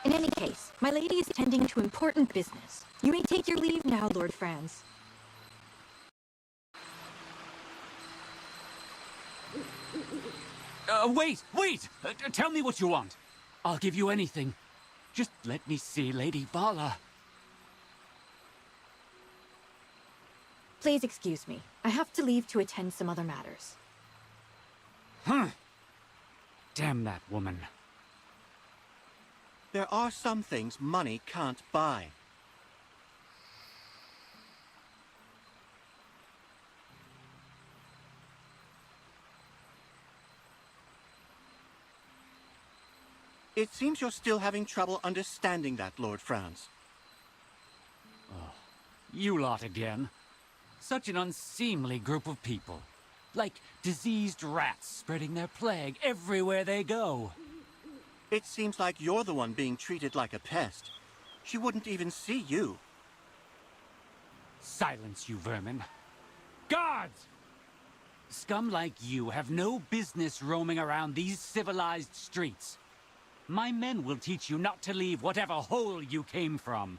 In any case, my lady is tending to important business. You may take your leave now, Lord Franz. Wait! Tell me what you want. I'll give you anything. Just let me see Lady Bala. Please excuse me. I have to leave to attend some other matters. Damn that woman. There are some things money can't buy. It seems you're still having trouble understanding that, Lord Franz. You lot again. Such an unseemly group of people. Like diseased rats spreading their plague everywhere they go. It seems like you're the one being treated like a pest. She wouldn't even see you. Silence, you vermin. Guards! Scum like you have no business roaming around these civilized streets. My men will teach you not to leave whatever hole you came from.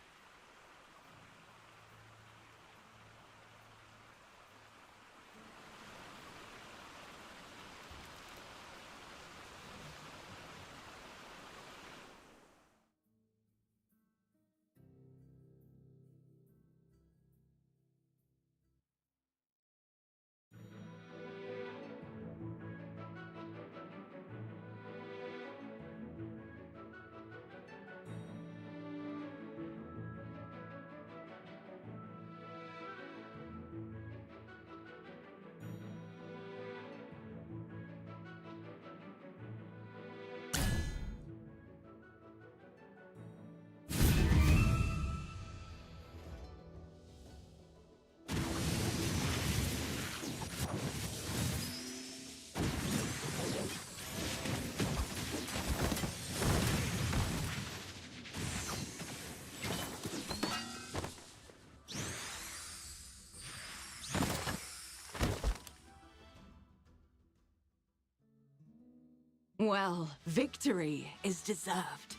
Well, victory is deserved.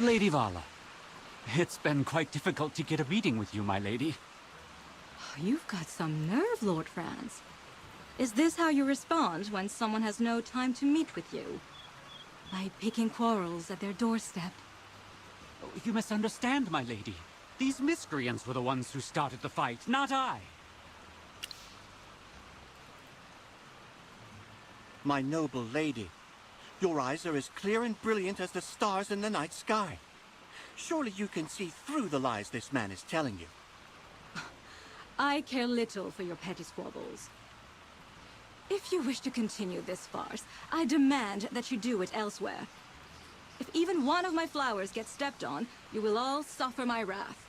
Lady Vala, it's been quite difficult to get a meeting with you, my lady. You've got some nerve, Lord Franz. Is this how you respond when someone has no time to meet with you? By picking quarrels at their doorstep? You misunderstand, my lady. These miscreants were the ones who started the fight, not I. My noble lady, your eyes are as clear and brilliant as the stars in the night sky. Surely you can see through the lies this man is telling you. I care little for your petty squabbles. If you wish to continue this farce, I demand that you do it elsewhere. If even one of my flowers gets stepped on, you will all suffer my wrath.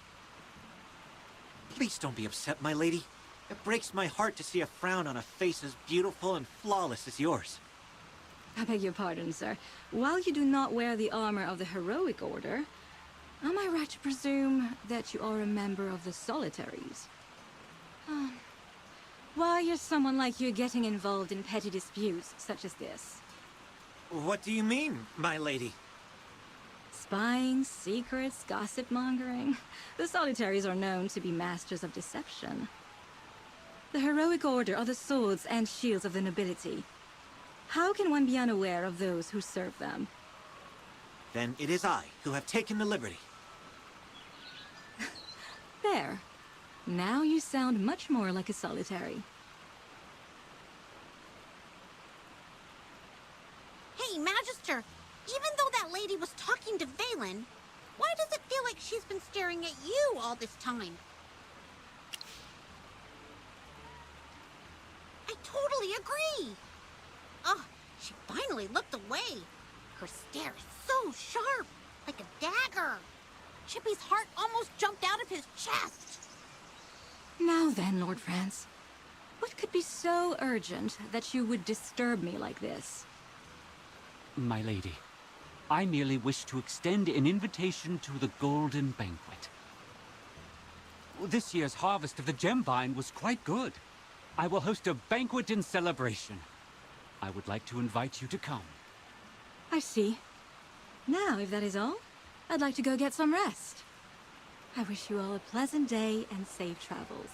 Please don't be upset, my lady. It breaks my heart to see a frown on a face as beautiful and flawless as yours. I beg your pardon, sir. While you do not wear the armor of the heroic order, am I right to presume that you are a member of the Solitaries? Why is someone like you getting involved in petty disputes such as this? What do you mean, my lady? Spying, secrets, gossip-mongering. The Solitaries are known to be masters of deception. The heroic order are the swords and shields of the nobility. How can one be unaware of those who serve them? Then it is I who have taken the liberty. There. Now you sound much more like a Solitary. Hey, Magister, even though that lady was talking to Valen, why does it feel like she's been staring at you all this time? I totally agree. Oh, she finally looked away. Her stare is so sharp, like a dagger. Chippy's heart almost jumped out of his chest. Now then, Lord Franz, what could be so urgent that you would disturb me like this? My lady, I merely wish to extend an invitation to the Golden Banquet. This year's harvest of the gem vine was quite good. I will host a banquet in celebration. I would like to invite you to come. I see. Now, if that is all, I'd like to go get some rest. I wish you all a pleasant day and safe travels.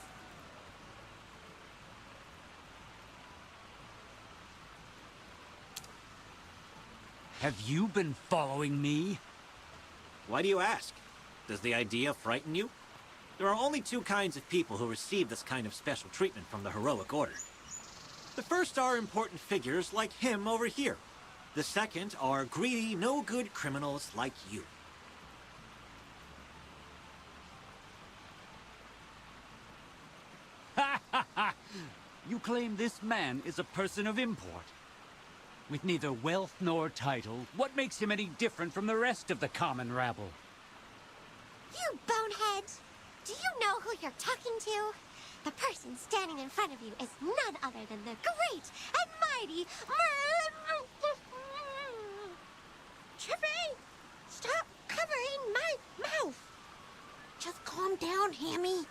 Have you been following me? Why do you ask? Does the idea frighten you? There are only two kinds of people who receive this kind of special treatment from the heroic order. The first are important figures like him over here. The second are greedy, no-good criminals like you. You claim this man is a person of import. With neither wealth nor title, what makes him any different from the rest of the common rabble? You boneheads! Do you know who you're talking to? The person standing in front of you is none other than the great and mighty Merlin. Chippy, stop covering my mouth. Just calm down, Hammy.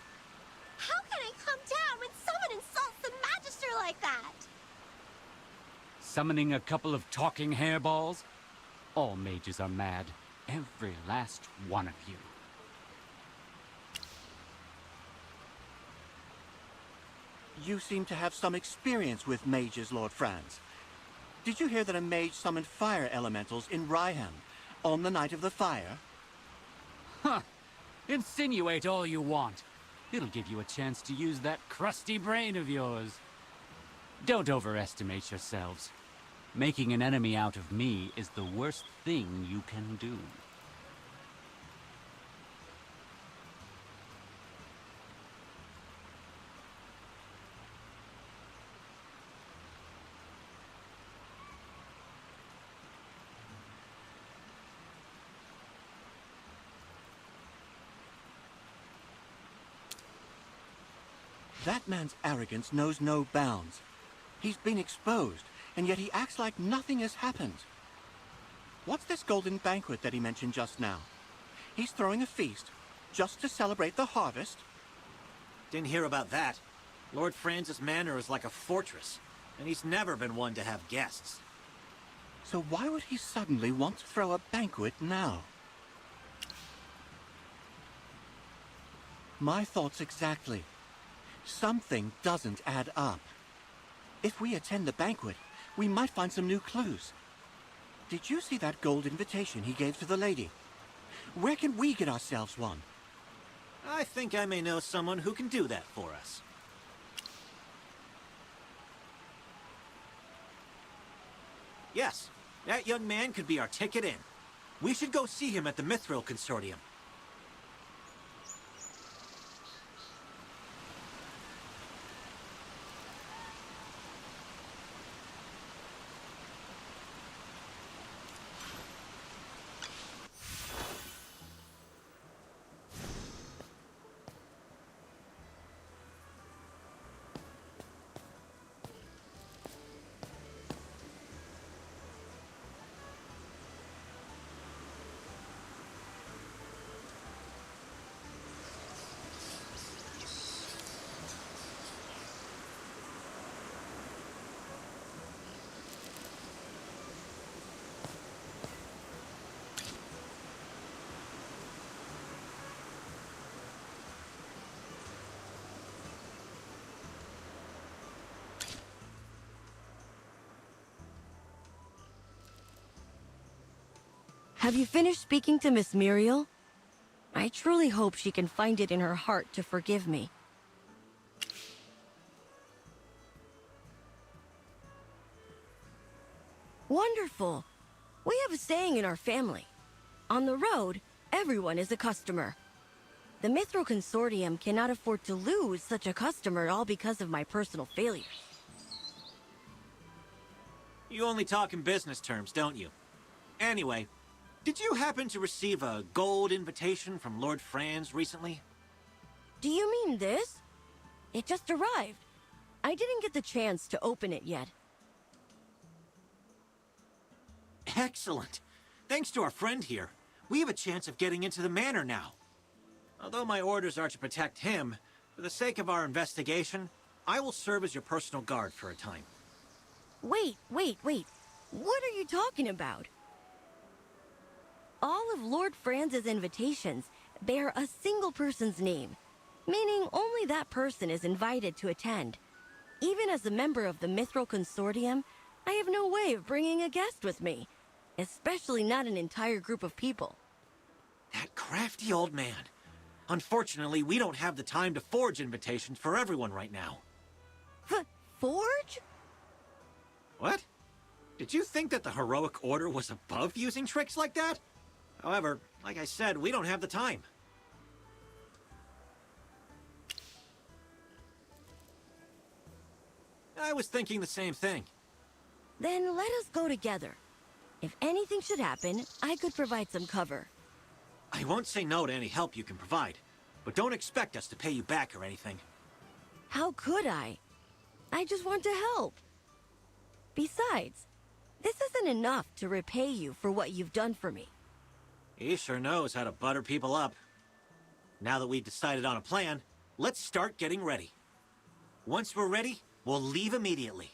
How can I calm down when someone insults the Magister like that? Summoning a couple of talking hairballs? All mages are mad. Every last one of you. You seem to have some experience with mages, Lord Franz. Did you hear that a mage summoned fire elementals in Raihan on the night of the fire? Huh. Insinuate all you want. It'll give you a chance to use that crusty brain of yours. Don't overestimate yourselves. Making an enemy out of me is the worst thing you can do. That man's arrogance knows no bounds. He's been exposed, and yet he acts like nothing has happened. What's this golden banquet that he mentioned just now? He's throwing a feast just to celebrate the harvest? Didn't hear about that. Lord Franz's manor is like a fortress, and he's never been one to have guests. So why would he suddenly want to throw a banquet now? My thoughts exactly. Something doesn't add up. If we attend the banquet, we might find some new clues. Did you see that gold invitation he gave to the lady? Where can we get ourselves one? I think I may know someone who can do that for us. Yes, that young man could be our ticket in. We should go see him at the Mithril Consortium. Have you finished speaking to Miss Muriel? I truly hope she can find it in her heart to forgive me. Wonderful! We have a saying in our family. On the road, everyone is a customer. The Mithril Consortium cannot afford to lose such a customer all because of my personal failures. You only talk in business terms, don't you? Anyway, did you happen to receive a gold invitation from Lord Franz recently? Do you mean this? It just arrived. I didn't get the chance to open it yet. Excellent. Thanks to our friend here, we have a chance of getting into the manor now. Although my orders are to protect him, for the sake of our investigation, I will serve as your personal guard for a time. Wait. What are you talking about? All of Lord Franz's invitations bear a single person's name, meaning only that person is invited to attend. Even as a member of the Mithril Consortium, I have no way of bringing a guest with me, especially not an entire group of people. That crafty old man. Unfortunately, we don't have the time to forge invitations for everyone right now. Forge? What? Did you think that the Heroic Order was above using tricks like that? However, like I said, we don't have the time. I was thinking the same thing. Then let us go together. If anything should happen, I could provide some cover. I won't say no to any help you can provide, but don't expect us to pay you back or anything. How could I? I just want to help. Besides, this isn't enough to repay you for what you've done for me. He sure knows how to butter people up. Now that we've decided on a plan, let's start getting ready. Once we're ready, we'll leave immediately.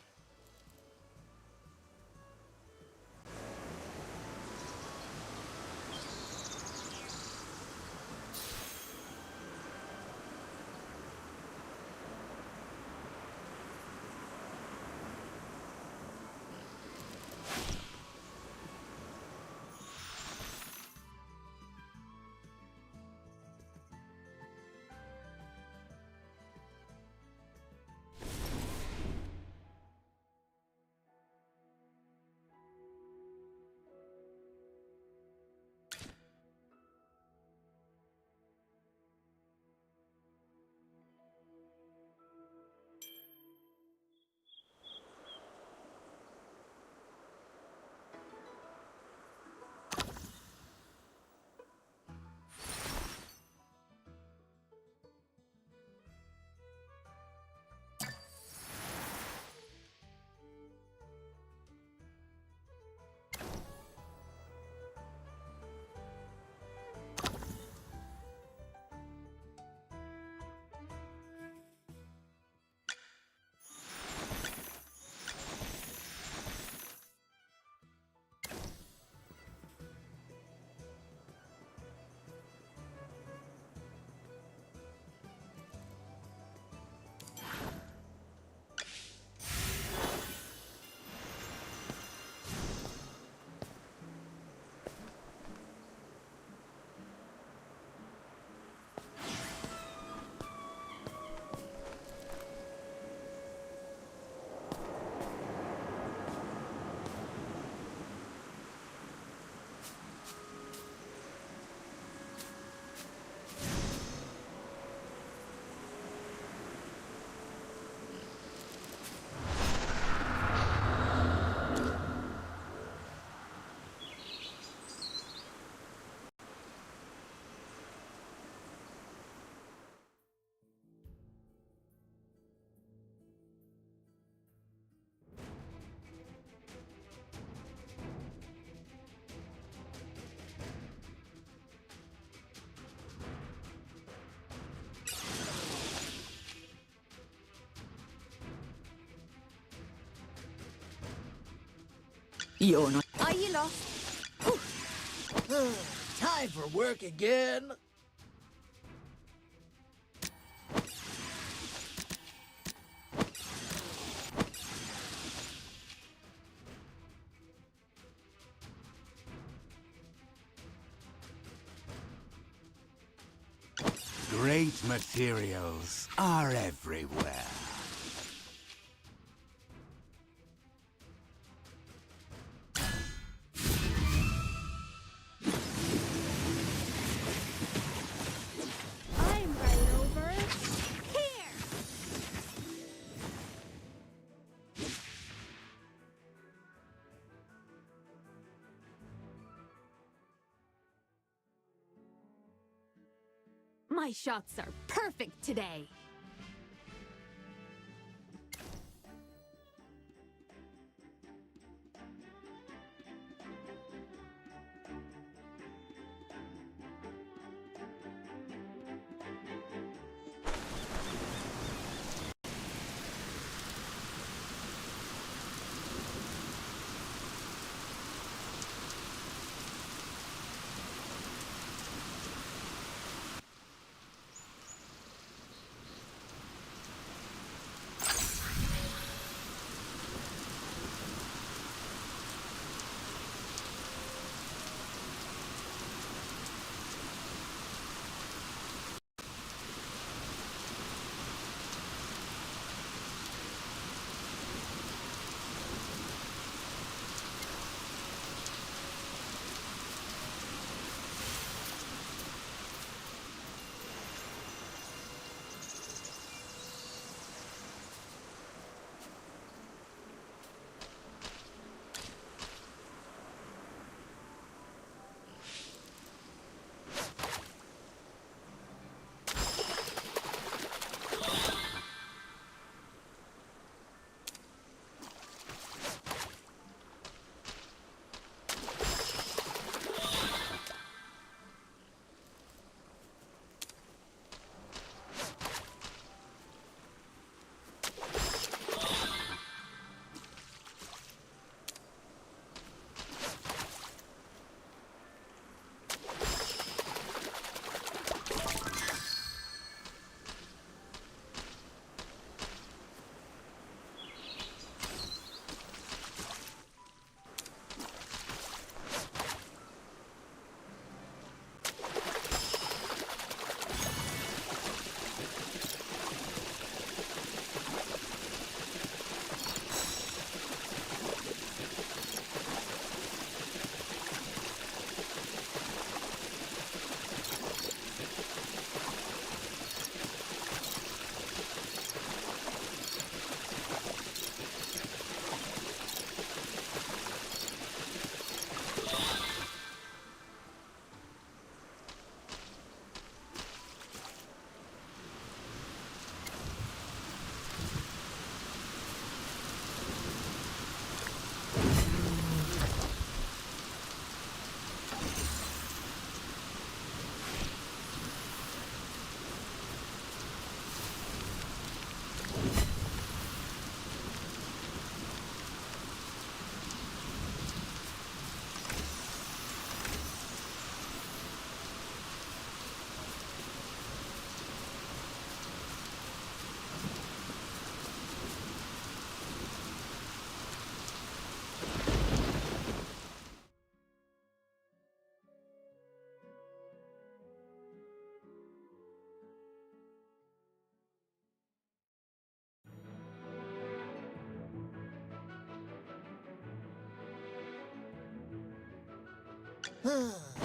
You're not. Are you lost? Time for work again. Great materials are everywhere. I'm right over here. My shots are perfect today.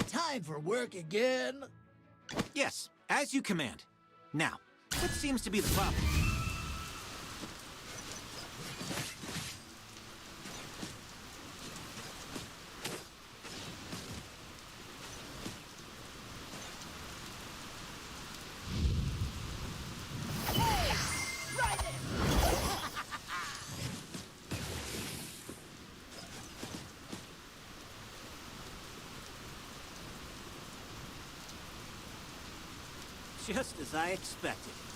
Time for work again. Yes, as you command. Now, what seems to be the problem? Just as I expected.